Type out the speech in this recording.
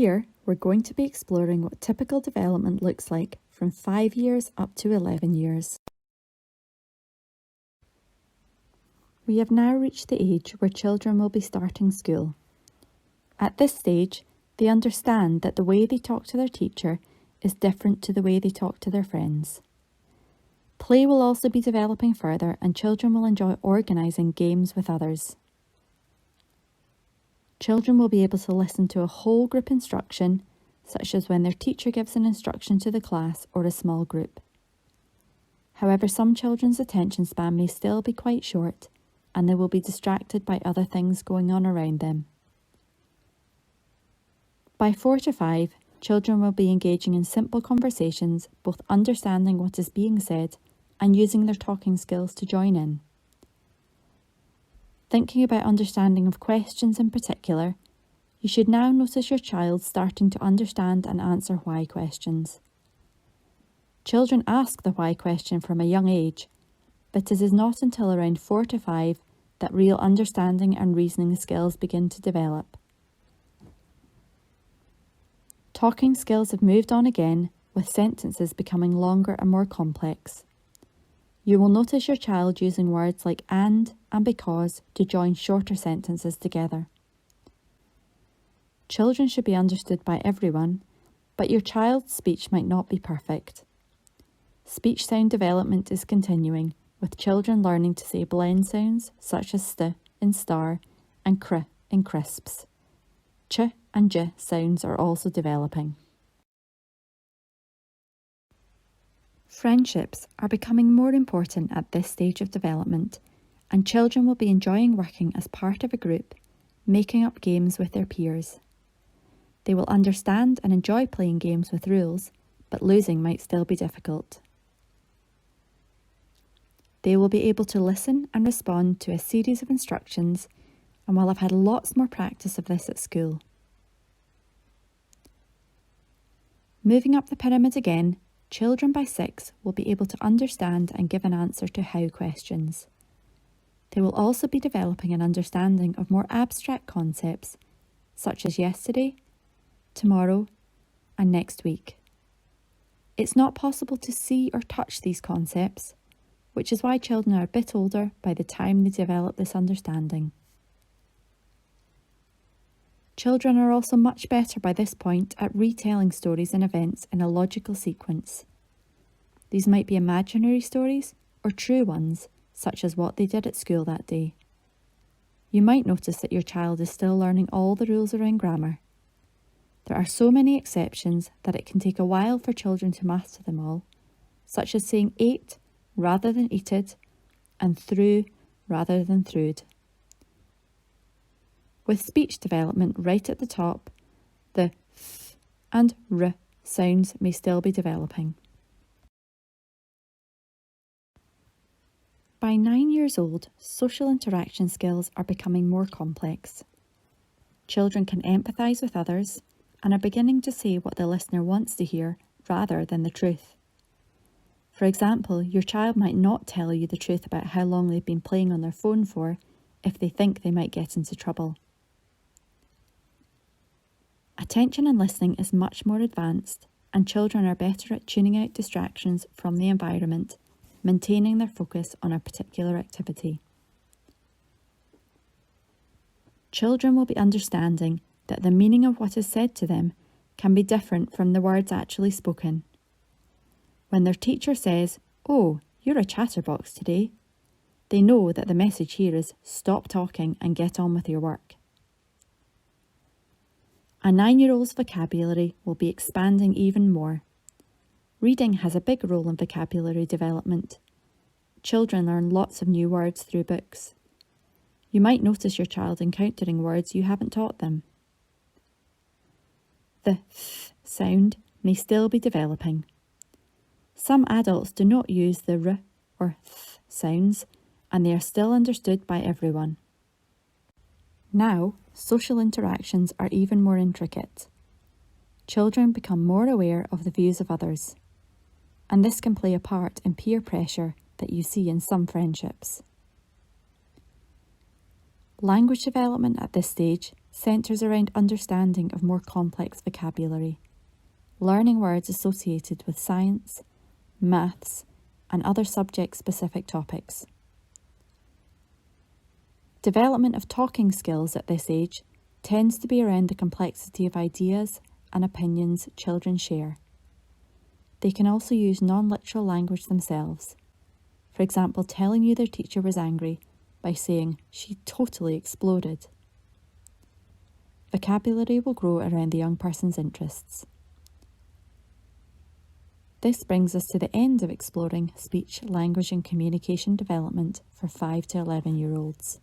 Here, we're going to be exploring what typical development looks like from 5 years up to 11 years. We have now reached the age where children will be starting school. At this stage, they understand that the way they talk to their teacher is different to the way they talk to their friends. Play will also be developing further, and children will enjoy organising games with others. Children will be able to listen to a whole group instruction, such as when their teacher gives an instruction to the class or a small group. However, some children's attention span may still be quite short, and they will be distracted by other things going on around them. By 4 to 5, children will be engaging in simple conversations, both understanding what is being said and using their talking skills to join in. Thinking about understanding of questions in particular, you should now notice your child starting to understand and answer why questions. Children ask the why question from a young age, but it is not until around 4 to 5 that real understanding and reasoning skills begin to develop. Talking skills have moved on again, with sentences becoming longer and more complex. You will notice your child using words like and because to join shorter sentences together. Children should be understood by everyone, but your child's speech might not be perfect. Speech sound development is continuing, with children learning to say blend sounds such as st in star and cr in crisps. Ch and j sounds are also developing. Friendships are becoming more important at this stage of development, and children will be enjoying working as part of a group, making up games with their peers. They will understand and enjoy playing games with rules, but losing might still be difficult. They will be able to listen and respond to a series of instructions, and will have had lots more practice of this at school. Moving up the pyramid again, children by 6 will be able to understand and give an answer to how questions. They will also be developing an understanding of more abstract concepts, such as yesterday, tomorrow, and next week. It's not possible to see or touch these concepts, which is why children are a bit older by the time they develop this understanding. Children are also much better by this point at retelling stories and events in a logical sequence. These might be imaginary stories or true ones, such as what they did at school that day. You might notice that your child is still learning all the rules around grammar. There are so many exceptions that it can take a while for children to master them all, such as saying ate rather than eated and through rather than through'd. With speech development right at the top, the th and r sounds may still be developing. By 9 years old, social interaction skills are becoming more complex. Children can empathise with others and are beginning to say what the listener wants to hear rather than the truth. For example, your child might not tell you the truth about how long they've been playing on their phone for if they think they might get into trouble. Attention and listening is much more advanced, and children are better at tuning out distractions from the environment, maintaining their focus on a particular activity. Children will be understanding that the meaning of what is said to them can be different from the words actually spoken. When their teacher says, "Oh, you're a chatterbox today," they know that the message here is stop talking and get on with your work. A 9-year-old's vocabulary will be expanding even more. Reading has a big role in vocabulary development. Children learn lots of new words through books. You might notice your child encountering words you haven't taught them. The th sound may still be developing. Some adults do not use the r or th sounds, and they are still understood by everyone. Now, social interactions are even more intricate. Children become more aware of the views of others, and this can play a part in peer pressure that you see in some friendships. Language development at this stage centres around understanding of more complex vocabulary, learning words associated with science, maths, and other subject-specific topics. Development of talking skills at this age tends to be around the complexity of ideas and opinions children share. They can also use non-literal language themselves. For example, telling you their teacher was angry by saying, "She totally exploded." Vocabulary will grow around the young person's interests. This brings us to the end of exploring speech, language and communication development for 5 to 11-year-olds.